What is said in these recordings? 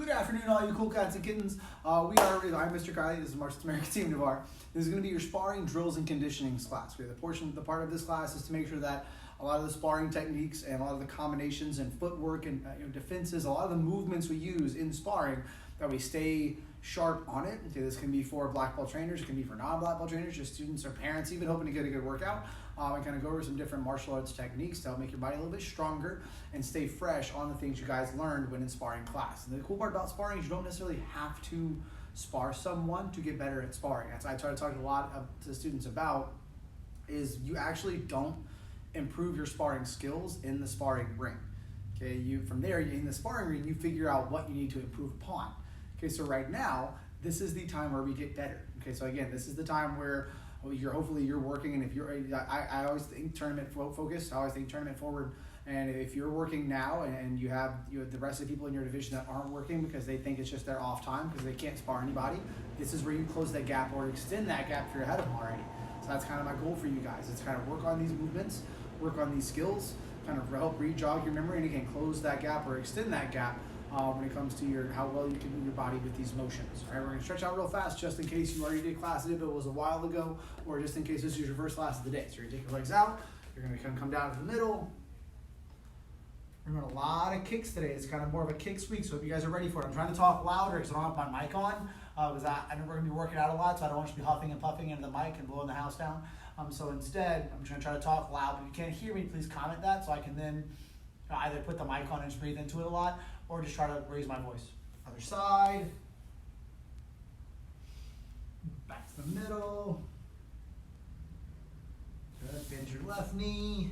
Good afternoon, all you cool cats and kittens. I'm Mr. Kylie. This is Marcus American Team Navarre. This is going to be your sparring drills and conditioning class. The part of this class is to make sure that a lot of the sparring techniques and a lot of the combinations and footwork and defenses, a lot of the movements we use in sparring, that we stay sharp on it. Okay, this can be for black belt trainers, it can be for non-black belt trainers, just students or parents even hoping to get a good workout. And kind of go over some different martial arts techniques to help make your body a little bit stronger and stay fresh on the things you guys learned when in sparring class. And the cool part about sparring is you don't necessarily have to spar someone to get better at sparring. That's what I try to talk a lot to students about, is you actually don't improve your sparring skills in the sparring ring. Okay, from there, in the sparring ring, you figure out what you need to improve upon. Okay, so right now, this is the time where we get better. Okay, so again, this is the time where hopefully you're working, and if you're, I always think tournament focused. I always think tournament forward. And if you're working now and you have the rest of the people in your division that aren't working because they think it's just their off time because they can't spar anybody, this is where you close that gap or extend that gap if you're ahead of them already. So that's kind of my goal for you guys. It's kind of work on these movements, work on these skills, kind of help re-jog your memory, and again, close that gap or extend that gap when it comes to how well you can move your body with these motions. All right, we're going to stretch out real fast just in case you already did class if it was a while ago, or just in case this is your first class of the day. So you're going to take your legs out, you're going to come down to the middle. We're doing a lot of kicks today. It's kind of more of a kicks week, so if you guys are ready for it. I'm trying to talk louder because I don't have my mic on, because I know we're going to be working out a lot, so I don't want you to be huffing and puffing into the mic and blowing the house down. So instead, I'm going to try to talk loud. If you can't hear me, please comment that so I can then either put the mic on and just breathe into it a lot, or just try to raise my voice. Other side. Back to the middle. Good. Bend your left knee.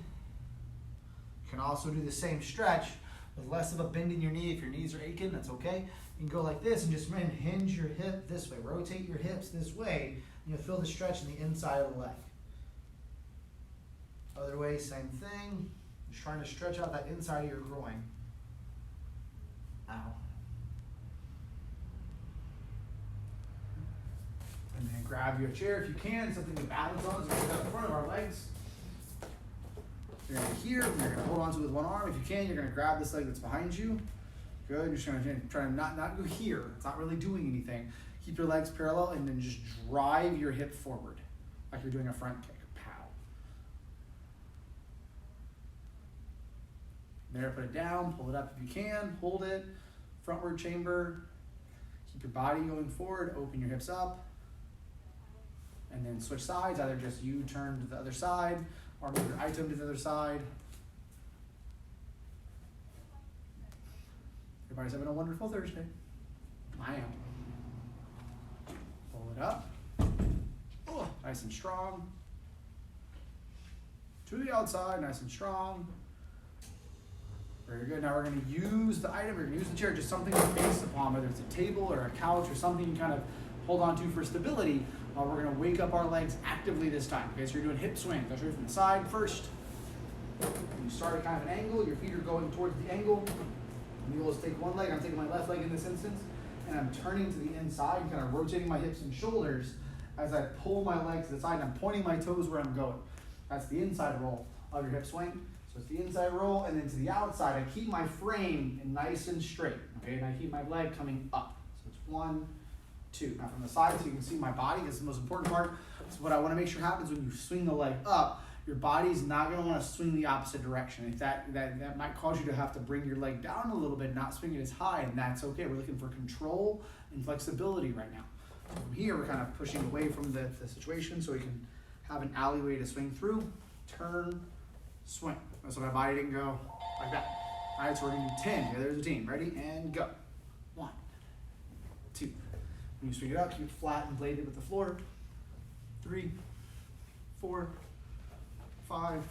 You can also do the same stretch with less of a bend in your knee. If your knees are aching, that's okay. You can go like this and just hinge your hip this way. Rotate your hips this way. And you'll feel the stretch in the inside of the leg. Other way, same thing. Just trying to stretch out that inside of your groin. Ow. And then grab your chair if you can, something to balance on as we get out in front of our legs. You're going to you're going to hold on to it with one arm. If you can, you're going to grab this leg that's behind you. Good. You're just going to try to not go here. It's not really doing anything. Keep your legs parallel and then just drive your hip forward like you're doing a front kick. Pow. There, put it down, pull it up if you can, hold it, frontward chamber, keep your body going forward, open your hips up, and then switch sides, either just you turn to the other side, or move your item to the other side. Everybody's having a wonderful Thursday. I am. Pull it up, oh, nice and strong. To the outside, nice and strong. Very good. Now we're going to use the item, we're going to use the chair, just something to base upon, whether it's a table or a couch or something you kind of hold on to for stability. We're going to wake up our legs actively this time. Okay, so you're doing hip swing. Go straight from the side first. You start at kind of an angle, your feet are going towards the angle. And you'll just take one leg, I'm taking my left leg in this instance, and I'm turning to the inside, kind of rotating my hips and shoulders as I pull my leg to the side, and I'm pointing my toes where I'm going. That's the inside roll of your hip swing. So it's the inside roll, and then to the outside, I keep my frame nice and straight, okay? And I keep my leg coming up. So it's 1, 2. Now from the side, so you can see my body, this is the most important part. So what I want to make sure happens when you swing the leg up, your body's not going to want to swing the opposite direction. If that might cause you to have to bring your leg down a little bit, not swing it as high, and that's okay. We're looking for control and flexibility right now. From here, we're kind of pushing away from the situation so we can have an alleyway to swing through, turn, swing. So my body didn't go like that. All right, so we're going to do 10. Yeah, there's a team. Ready? And go. 1, 2. When you swing it up, keep it flat and bladed with the floor. 3, 4, 5,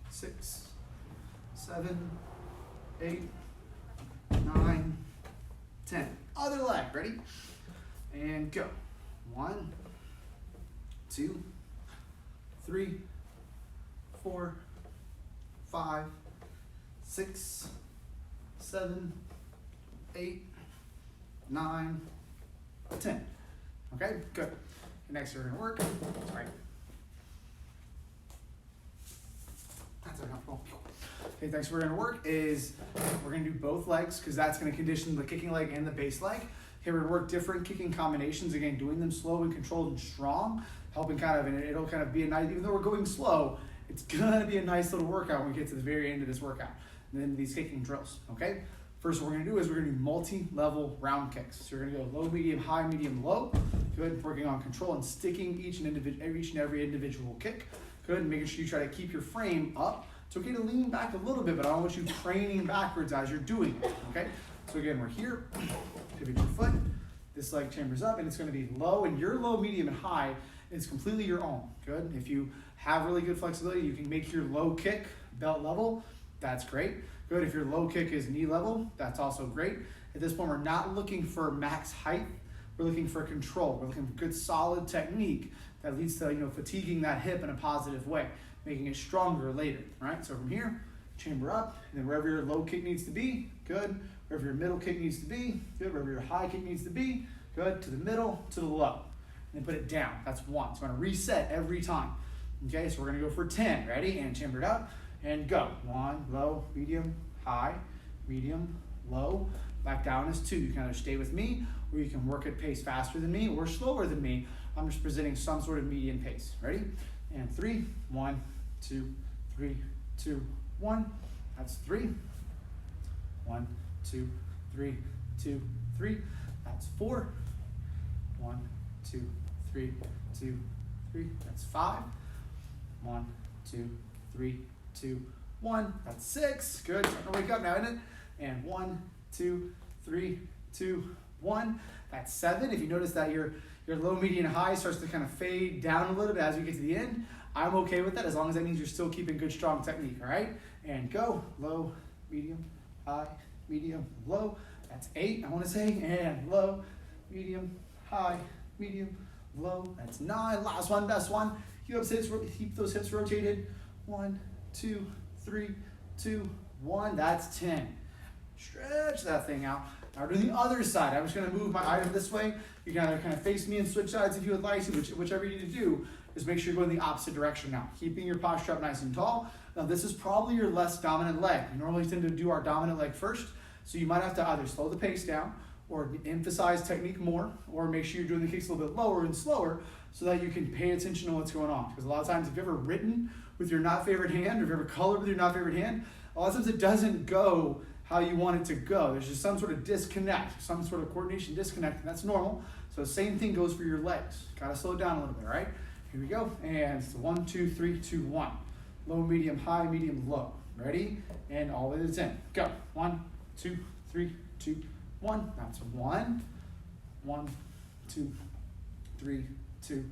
6, 7, 8, 9, 10. Other leg. Ready? And go. 1, 2, 3, 4, 5, 6, 7, 8, 9, 10. Okay, good. Next you're gonna work. Sorry. That's enough. Okay, next we're gonna work is, we're gonna do both legs because that's gonna condition the kicking leg and the base leg. Okay, we're gonna work different kicking combinations, again, doing them slow and controlled and strong, helping and it'll kind of be a nice, even though we're going slow, it's gonna be a nice little workout when we get to the very end of this workout. And then these kicking drills, okay? First, what we're gonna do is we're gonna do multi-level round kicks. So you're gonna go low, medium, high, medium, low. Good, working on control and sticking each and every individual kick. Good, and making sure you try to keep your frame up. It's okay to lean back a little bit, but I don't want you training backwards as you're doing it, okay? So again, we're here, pivot your foot, this leg chambers up, and it's gonna be low, and your low, medium, and high is completely your own, good? If you have really good flexibility, you can make your low kick belt level, that's great. Good, if your low kick is knee level, that's also great. At this point, we're not looking for max height, we're looking for control. We're looking for good solid technique that leads to fatiguing that hip in a positive way, making it stronger later, right? So from here, chamber up, and then wherever your low kick needs to be, good. Wherever your middle kick needs to be, good. Wherever your high kick needs to be, good. To the middle, to the low. And then put it down, that's 1. So I'm gonna reset every time. Okay, so we're gonna go for 10, ready? And chamber it up, and go. 1, low, medium, high, medium, low. Back down is 2. You can either stay with me, or you can work at pace faster than me, or slower than me. I'm just presenting some sort of median pace. Ready? And 3, 1, 2, 3, 2, 1. That's 3. 1, 2, 3, 2, 3. That's 4. 1, 2, 3, 2, 3. That's 5. 1, 2, 3, 2, 1. That's 6. Good. Starting to wake up now, isn't it? And 1, 2, 3, 2, 1. That's 7. If you notice that your low, medium, high starts to kind of fade down a little bit as we get to the end, I'm okay with that as long as that means you're still keeping good, strong technique, all right? And go. Low, medium, high, medium, low. That's 8, I want to say. And low, medium, high, medium, low. That's 9. Last one, best one. Keep those hips rotated. 1, 2, 3, 2, 1. That's 10. Stretch that thing out. Now we're doing the other side. I'm just going to move my item this way. You can either kind of face me and switch sides if you would like to, whichever you need to do. Just make sure you're going the opposite direction now. Keeping your posture up nice and tall. Now this is probably your less dominant leg. We normally tend to do our dominant leg first, so you might have to either slow the pace down or emphasize technique more, or make sure you're doing the kicks a little bit lower and slower so that you can pay attention to what's going on. Because a lot of times if you've ever written with your not favorite hand, or if you've ever colored with your not favorite hand, a lot of times it doesn't go how you want it to go. There's just some sort of disconnect, some sort of coordination disconnect, and that's normal. So same thing goes for your legs. Gotta slow it down a little bit, all right? Here we go, and it's 1, 2, 3, 2, 1. Low, medium, high, medium, low. Ready? And all the way to 10. Go. 1, 2, 3, 2, 1. That's 1. 1, 2, 3, 2,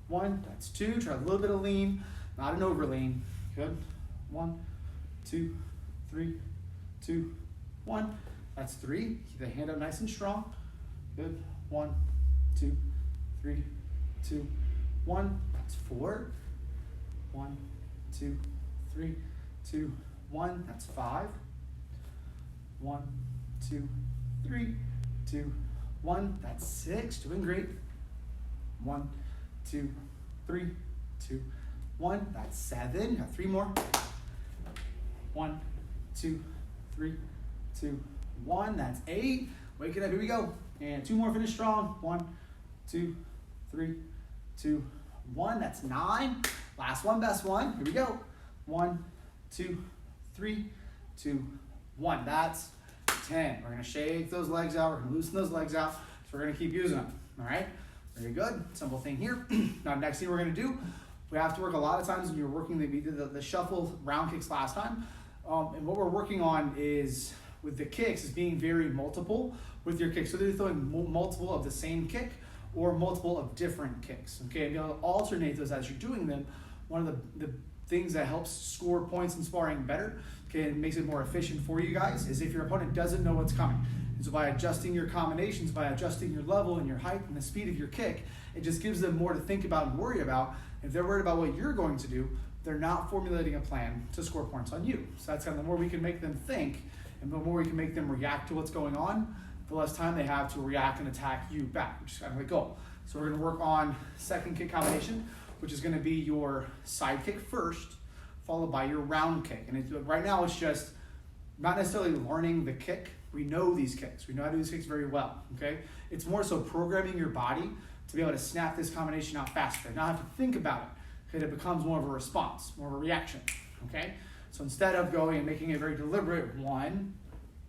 1. That's 2. Try a little bit of lean, not an over lean. Good. 1, 2, 3, 2, 1. That's 3. Keep the hand up nice and strong. Good. 1, 2, 3, 2, 1. That's 4. 1, 2, 3, 2, 1. That's 5. 1, 2, 3, 2, 1. That's 6. Doing great. 1, 2, 3, 2, 1. That's 7. Got 3 more. 1, 2, 3, 2, 1. That's 8. Wake it up. Here we go. And 2 more. Finish strong. 1, 2, 3, 2, 1. That's 9. Last one. Best one. Here we go. 1, 2, 3, 2, 1. That's 10. We're going to shake those legs out. We're going to loosen those legs out. So we're going to keep using them. All right. Very good. Simple thing here. Now, next thing we're going to do, we have to work a lot of times when you're working the shuffle round kicks last time. And what we're working on is with the kicks is being very multiple with your kicks. So they're throwing multiple of the same kick or multiple of different kicks. Okay, and you'll alternate those as you're doing them. One of the things that helps score points in sparring better, okay, and makes it more efficient for you guys, is if your opponent doesn't know what's coming. And so by adjusting your combinations, by adjusting your level and your height and the speed of your kick, it just gives them more to think about and worry about. If they're worried about what you're going to do, they're not formulating a plan to score points on you. So that's kind of the more we can make them think and the more we can make them react to what's going on, the less time they have to react and attack you back, which is kind of the goal. So we're going to work on second kick combination, which is going to be your side kick first, followed by your round kick. And right now it's just not necessarily learning the kick. We know these kicks. We know how to do these kicks very well, okay? It's more so programming your body to be able to snap this combination out faster, not have to think about it, okay? It becomes more of a response, more of a reaction, okay? So instead of going and making a very deliberate 1,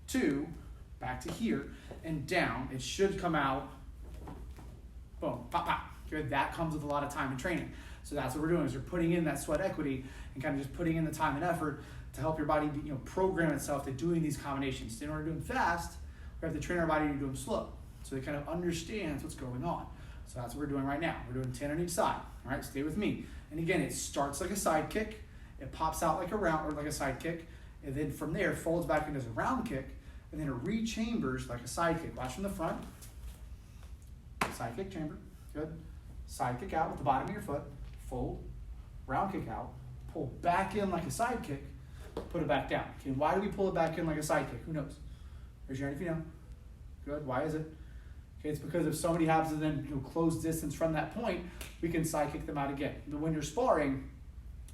2, back to here, and down, it should come out, boom, pop, pop. Good. That comes with a lot of time and training. So that's what we're doing, is we're putting in that sweat equity and kind of just putting in the time and effort to help your body, program itself to doing these combinations. In order to do them fast, we have to train our body to do them slow, so it kind of understands what's going on. So that's what we're doing right now. We're doing 10 on each side. All right, stay with me. And again, it starts like a side kick, it pops out like a round or like a side kick, and then from there folds back into a round kick, and then it re-chambers like a side kick. Watch from the front. Side kick chamber. Good. Side kick out with the bottom of your foot. Fold. Round kick out. Pull back in like a side kick. Put it back down. Okay, why do we pull it back in like a side kick? Who knows? Raise your hand if you know. Good. Why is it? Okay, it's because if somebody happens to then close distance from that point, we can side kick them out again. But when you're sparring,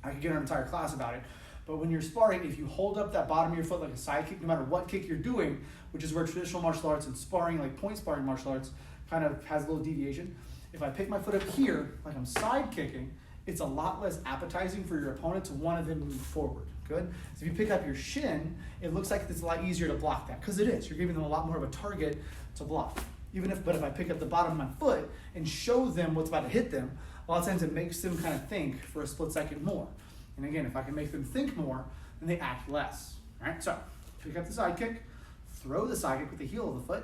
I could get an entire class about it, but when you're sparring, if you hold up that bottom of your foot like a side kick, no matter what kick you're doing, which is where traditional martial arts and sparring, like point sparring martial arts, kind of has a little deviation. If I pick my foot up here, like I'm side kicking, it's a lot less appetizing for your opponent to want to then move forward. Good. So if you pick up your shin, it looks like it's a lot easier to block that, because it is. You're giving them a lot more of a target to block. But if I pick up the bottom of my foot and show them what's about to hit them, a lot of times it makes them kind of think for a split second more. And again, if I can make them think more, then they act less. All right, so pick up the side kick, throw the side kick with the heel of the foot,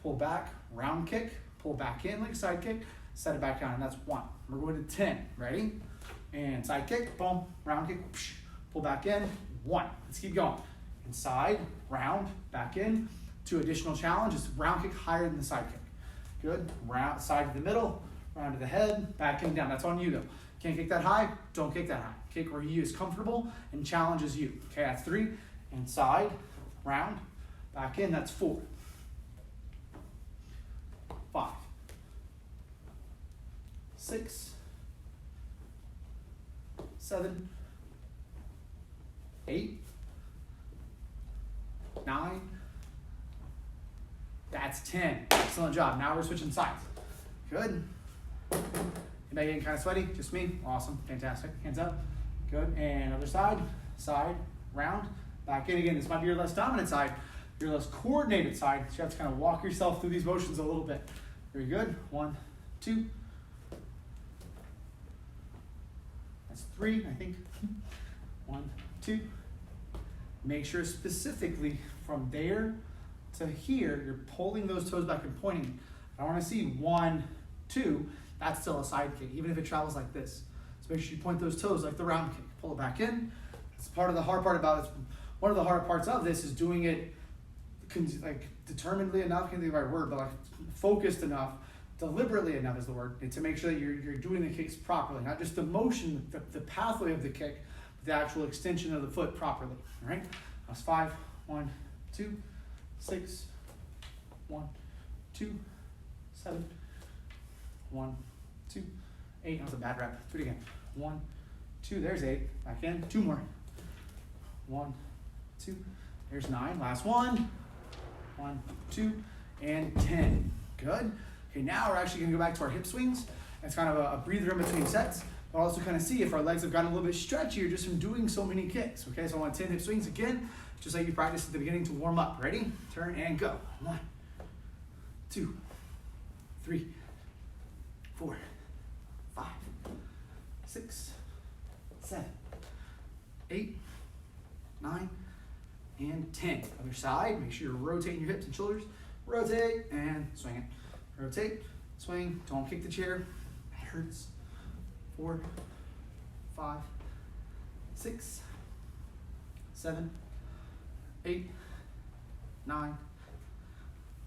pull back, round kick, pull back in like a side kick, set it back down, and that's 1. We're going to 10. Ready? And side kick, boom, round kick, psh, pull back in, 1. Let's keep going. Inside, round, back in. 2 additional challenges, round kick higher than the side kick. Good. Round, side to the middle, round to the head, back in, down. That's on you though. Can't kick that high, don't kick that high. Kick where you is comfortable and challenges you. Okay, that's 3. Inside, round, back in, that's 4. 5. 6. 7. 8. 9. That's 10. Excellent job. Now we're switching sides. Good. Anybody getting kind of sweaty? Just me? Awesome. Fantastic. Hands up. Good. And other side. Side. Round. Back in again. This might be your less dominant side, your less coordinated side. So you have to kind of walk yourself through these motions a little bit. Very good. 1, 2. That's 3, I think. 1, 2. Make sure specifically from there to here, you're pulling those toes back and pointing. I want to see 1, 2. That's still a side kick, even if it travels like this. So make sure you point those toes like the round kick. Pull it back in. It's part of the hard part about it. One of the hard parts of this is doing it like determinedly enough, can't think of the right word, but like focused enough, deliberately enough is the word, to make sure that you're doing the kicks properly. Not just the motion, the pathway of the kick, but the actual extension of the foot properly. All right? That's 5, 1, 2, 6, 1, 2, 7, 1, 2, 8. That was a bad rep. Do it again. 1, 2. There's 8. Back in. 2 more. 1, 2. There's 9. Last one. 1, 2, and 10. Good. Okay, now we're actually going to go back to our hip swings. It's kind of a breather in between sets. But also kind of see if our legs have gotten a little bit stretchier just from doing so many kicks. Okay, so I want 10 hip swings again, just like you practiced at the beginning to warm up. Ready? Turn and go. 1, 2, 3, 4, 5, 6, 7, 8, 9, and 10. Other side, make sure you're rotating your hips and shoulders. Rotate and swing it. Rotate, swing, don't kick the chair. That hurts. 4, 5, 6, 7, 8, 9,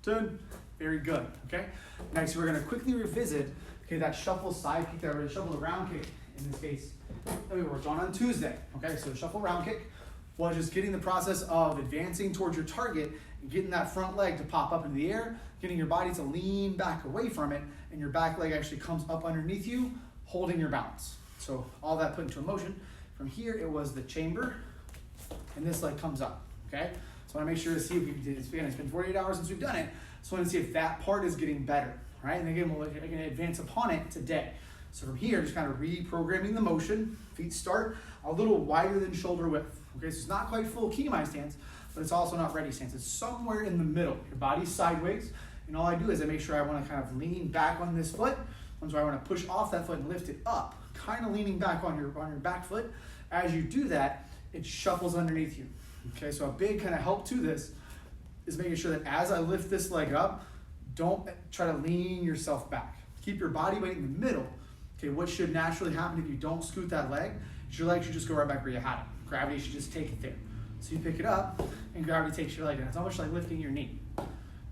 10. Very good. Okay. Next, we're going to quickly revisit that shuffle side kick or the shuffle round kick in this case that we worked on Tuesday. Okay, so shuffle round kick was just getting the process of advancing towards your target and getting that front leg to pop up into the air, getting your body to lean back away from it, and your back leg actually comes up underneath you, holding your balance. So all that put into a motion. If From here, it was the chamber, and this leg comes up, okay? So I want to make sure to see if we did it. Again, it's been 48 hours since we've done it, so I want to see if that part is getting better, right? And again, we're going to advance upon it today. So from here, just kind of reprogramming the motion. Feet start a little wider than shoulder width, okay? So it's not quite full Kinemai stance, but it's also not ready stance. It's somewhere in the middle. Your body's sideways, and all I do is I make sure I want to kind of lean back on this foot. So I want to push off that foot and lift it up, kind of leaning back on your back foot. As you do that, it shuffles underneath you. Okay, so a big kind of help to this is making sure that as I lift this leg up, don't try to lean yourself back. Keep your body weight in the middle. Okay, what should naturally happen if you don't scoot that leg is your leg should just go right back where you had it. Gravity should just take it there. So you pick it up and gravity takes your leg down. It's almost like lifting your knee.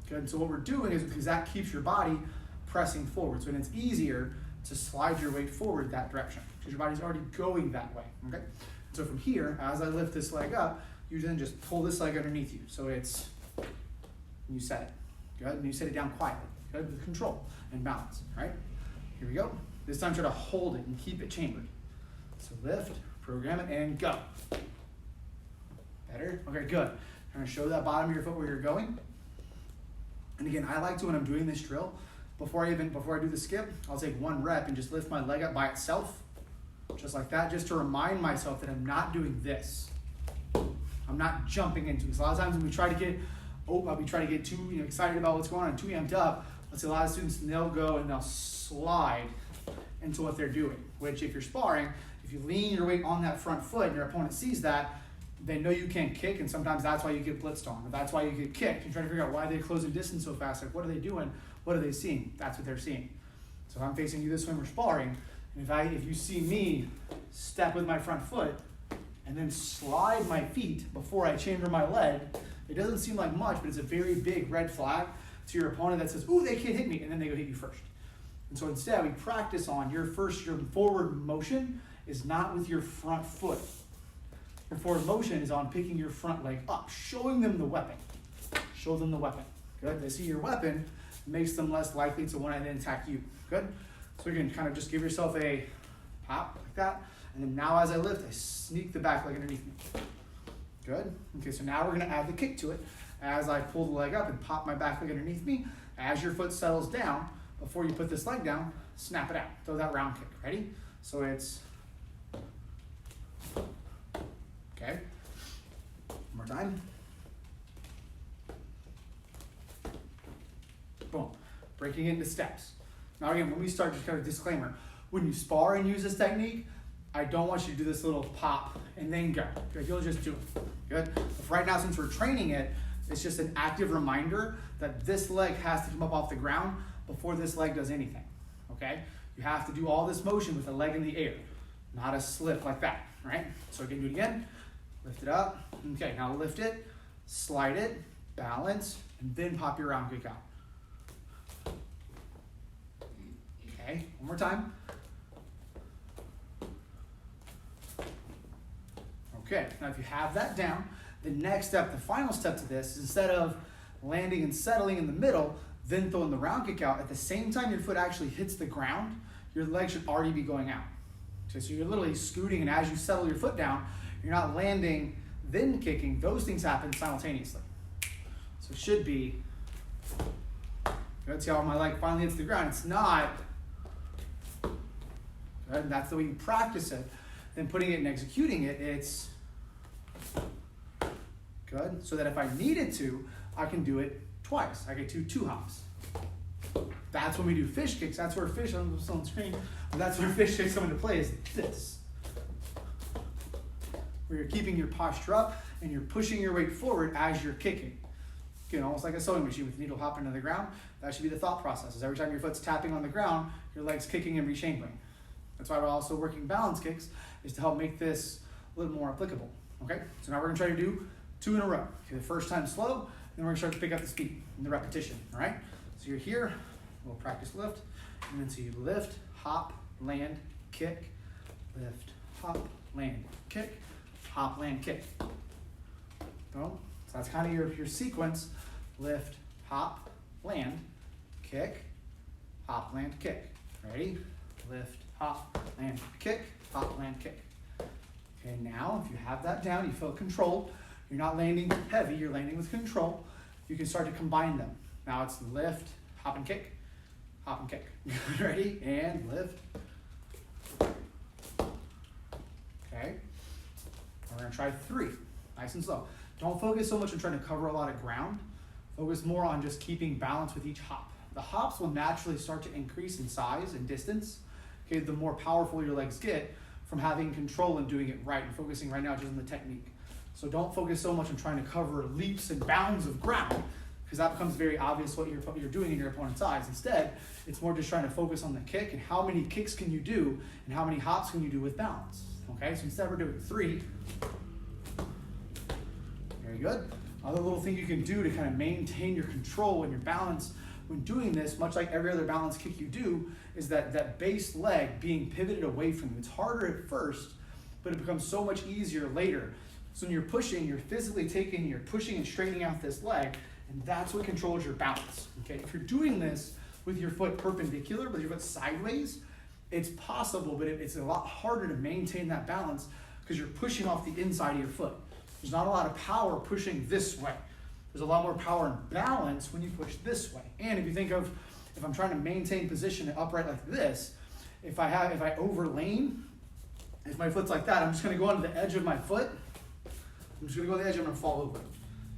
Good, so what we're doing is because that keeps your body pressing forward. So then it's easier to slide your weight forward that direction because your body's already going that way, okay? So from here, as I lift this leg up, you then just pull this leg underneath you. So it's, you set it, good? And you set it down quietly, good? With control and balance, right? Here we go. This time try to hold it and keep it chambered. So lift, program it, and go. Better? Okay, good. I'm gonna show that bottom of your foot where you're going. And again, I like to, when I'm doing this drill, before I do the skip, I'll take 1 rep and just lift my leg up by itself, just like that, just to remind myself that I'm not doing this. I'm not jumping into this. A lot of times when we try to get too excited about what's going on and too amped up, let's see a lot of students, they'll go and they'll slide into what they're doing, which if you're sparring, if you lean your weight on that front foot and your opponent sees that, they know you can't kick, and sometimes that's why you get blitzed on, or that's why you get kicked. You're trying to figure out why they're closing distance so fast. Like, what are they doing? What are they seeing? That's what they're seeing. So if I'm facing you this way, we're sparring, and if you see me step with my front foot and then slide my feet before I chamber my leg, it doesn't seem like much, but it's a very big red flag to your opponent that says, ooh, they can't hit me, and then they go hit you first. And so instead, we practice on your forward motion is not with your front foot. Your forward motion is on picking your front leg up, showing them the weapon. Show them the weapon. Good. They see your weapon, makes them less likely to want to then attack you. Good. So you can kind of just give yourself a pop like that. And then now as I lift, I sneak the back leg underneath me. Good. Okay, so now we're going to add the kick to it. As I pull the leg up and pop my back leg underneath me, as your foot settles down, before you put this leg down, snap it out. Throw that round kick. Ready? So it's... Okay, one more time. Boom, breaking it into steps. Now again, when we start, just kind of disclaimer, when you spar and use this technique, I don't want you to do this little pop and then go. Okay, you'll just do it, good? But for right now, since we're training it, it's just an active reminder that this leg has to come up off the ground before this leg does anything, okay? You have to do all this motion with the leg in the air, not a slip like that, right? So again, do it again. Lift it up. Okay, now lift it, slide it, balance, and then pop your round kick out. Okay, one more time. Okay, now if you have that down, the next step, the final step to this, is instead of landing and settling in the middle, then throwing the round kick out, at the same time your foot actually hits the ground, your leg should already be going out. Okay, so you're literally scooting, and as you settle your foot down, you're not landing, then kicking. Those things happen simultaneously. So it should be, good, see how my leg finally hits the ground. It's not, good, and that's the way you practice it. Then putting it and executing it, it's good. So that if I needed to, I can do it twice. I get two hops. That's when we do fish kicks. That's where fish, on the screen, that's where fish kicks come into play, is this. Where you're keeping your posture up and you're pushing your weight forward as you're kicking. Again, almost like a sewing machine with the needle hopping to the ground. That should be the thought process. Is every time your foot's tapping on the ground, your leg's kicking and rechambering. That's why we're also working balance kicks, is to help make this a little more applicable. Okay, so now we're gonna try to do 2 in a row. Okay, the first time slow, then we're gonna start to pick up the speed and the repetition, all right? So you're here, we'll practice lift, and then so you lift, hop, land, kick, lift, hop, land, kick, hop, land, kick. Boom. So that's kind of your sequence. Lift, hop, land, kick, hop, land, kick. Ready? Lift, hop, land, kick, hop, land, kick. Okay, now if you have that down, you feel controlled, you're not landing heavy, you're landing with control, you can start to combine them. Now it's lift, hop and kick, hop and kick. Ready? And lift. Okay. We're gonna try 3, nice and slow. Don't focus so much on trying to cover a lot of ground. Focus more on just keeping balance with each hop. The hops will naturally start to increase in size and distance, okay, the more powerful your legs get from having control and doing it right and focusing right now just on the technique. So don't focus so much on trying to cover leaps and bounds of ground, because that becomes very obvious what you're doing in your opponent's eyes. Instead, it's more just trying to focus on the kick and how many kicks can you do and how many hops can you do with balance. Okay, so instead we're doing 3. Very good. Another little thing you can do to kind of maintain your control and your balance when doing this, much like every other balance kick you do, is that base leg being pivoted away from you. It's harder at first, but it becomes so much easier later. So when you're pushing, you're physically you're pushing and straightening out this leg, and that's what controls your balance. Okay, if you're doing this with your foot perpendicular, with your foot sideways, it's possible, but it's a lot harder to maintain that balance because you're pushing off the inside of your foot. There's not a lot of power pushing this way. There's a lot more power and balance when you push this way. And if you think of, if I'm trying to maintain position upright like this, if I overlane, if my foot's like that, I'm just gonna go onto the edge of my foot. I'm just gonna go on the edge, I'm gonna fall over.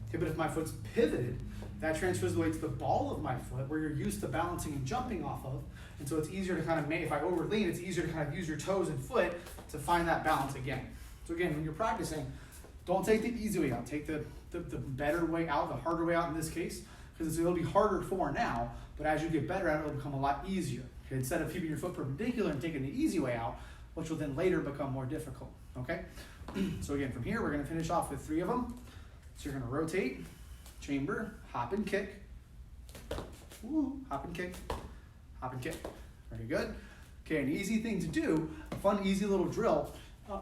Okay, but if my foot's pivoted, that transfers the weight to the ball of my foot where you're used to balancing and jumping off of. And so it's easier to kind of if I overlean, it's easier to kind of use your toes and foot to find that balance again. So again, when you're practicing, don't take the easy way out. Take the better way out, the harder way out in this case, because it'll be harder for now, but as you get better at it, it'll become a lot easier. Okay? Instead of keeping your foot perpendicular and taking the easy way out, which will then later become more difficult. Okay? So again, from here, we're going to finish off with 3 of them. So you're going to rotate, chamber, hop and kick. Woo, hop and kick, hop and kick. Very good. Okay, an easy thing to do, a fun, easy little drill,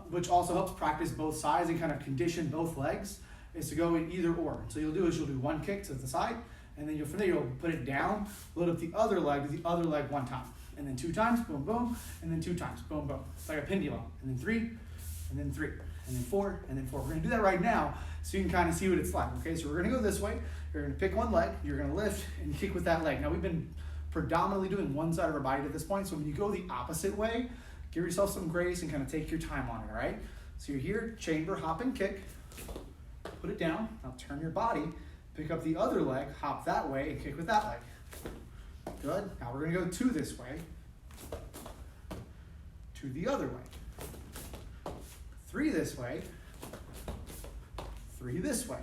which also helps practice both sides and kind of condition both legs, is to go in either or. So you'll do 1 kick to the side, and then from there you'll put it down, load up the other leg to the other leg 1 time, and then 2 times, boom, boom, and then 2 times, boom, boom. It's like a pendulum, and then 3, and then 3, and then 4, and then 4. We're gonna do that right now so you can kind of see what it's like. Okay, so we're gonna go this way. You're gonna pick 1 leg, you're gonna lift and kick with that leg. Now we've been predominantly doing one side of our body at this point, so when you go the opposite way, give yourself some grace and kind of take your time on it, all right? So you're here, chamber, hop and kick, put it down, now turn your body, pick up the other leg, hop that way, and kick with that leg. Good, now we're gonna go 2 this way, 2 the other way, 3 this way, 3 this way,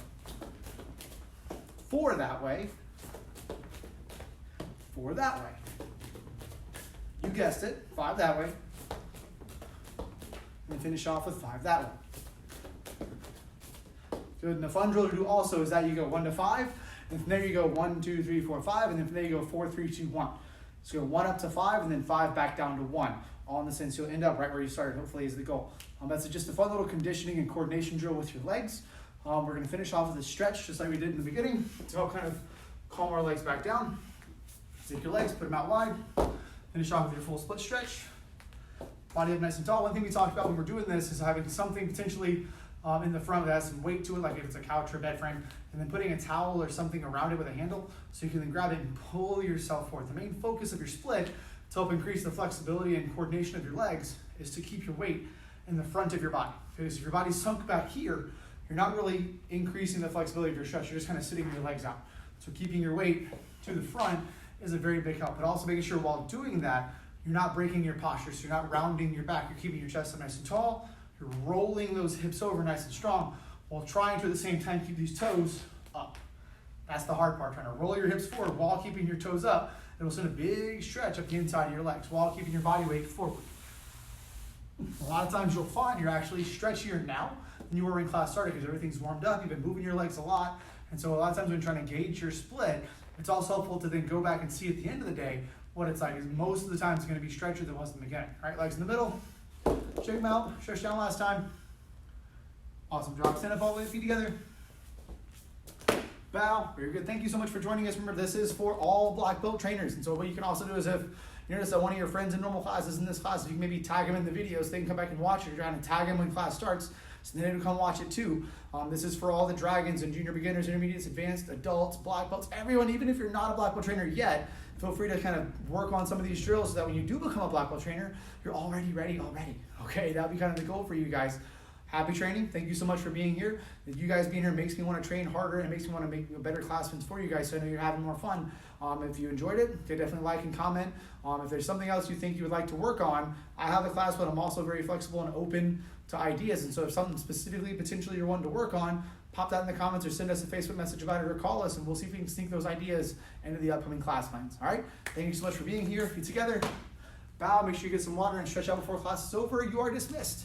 4 that way, 4 that way. You guessed it, 5 that way, and finish off with 5 that way. Good, and the fun drill to do also is that you go 1 to 5, and from there you go 1, 2, 3, 4, 5, and then from there you go 4, 3, 2, 1. So go 1 up to 5, and then 5 back down to 1. All in the sense you'll end up right where you started, hopefully is the goal. That's just a fun little conditioning and coordination drill with your legs. We're gonna finish off with a stretch, just like we did in the beginning, to help kind of calm our legs back down. Take your legs, put them out wide, finish off with your full split stretch. Body up nice and tall. One thing we talked about when we're doing this is having something potentially in the front that has some weight to it, like if it's a couch or bed frame, and then putting a towel or something around it with a handle so you can then grab it and pull yourself forward. The main focus of your split to help increase the flexibility and coordination of your legs is to keep your weight in the front of your body. Because if your body's sunk back here, you're not really increasing the flexibility of your stretch, you're just kind of sitting your legs out. So keeping your weight to the front is a very big help, but also making sure while doing that, you're not breaking your posture, so you're not rounding your back, you're keeping your chest up nice and tall, you're rolling those hips over nice and strong, while trying to at the same time keep these toes up. That's the hard part, trying to roll your hips forward while keeping your toes up. It'll send a big stretch up the inside of your legs while keeping your body weight forward. A lot of times you'll find you're actually stretchier now than you were when class started because everything's warmed up, you've been moving your legs a lot, and so a lot of times when you're trying to gauge your split, it's also helpful to then go back and see at the end of the day what it's like, because most of the time it's going to be stretchier than it was in the beginning. All right, legs in the middle, shake them out, stretch down last time. Awesome job. Stand up all the way, feet together. Bow. Very good. Thank you so much for joining us. Remember, this is for all black belt trainers. And so what you can also do is if you notice that one of your friends in normal class is in this class, you can maybe tag them in the video so they can come back and watch it. You're trying to tag them when class starts so they can come watch it too. This is for all the dragons and junior beginners, intermediates, advanced, adults, black belts, everyone. Even if you're not a black belt trainer yet, feel free to kind of work on some of these drills so that when you do become a black belt trainer, you're already ready already. Okay, that'll be kind of the goal for you guys. Happy training. Thank you so much for being here. You guys being here makes me want to train harder and it makes me want to make better classrooms for you guys so I know you're having more fun. If you enjoyed it, definitely like and comment. If there's something else you think you would like to work on, I have a class, but I'm also very flexible and open to ideas. And so if something specifically, potentially you're wanting to work on, pop that in the comments or send us a Facebook message about it or call us and we'll see if we can sneak those ideas into the upcoming class plans. All right? Thank you so much for being here. Feet together. Bow. Make sure you get some water and stretch out before class is over. You are dismissed.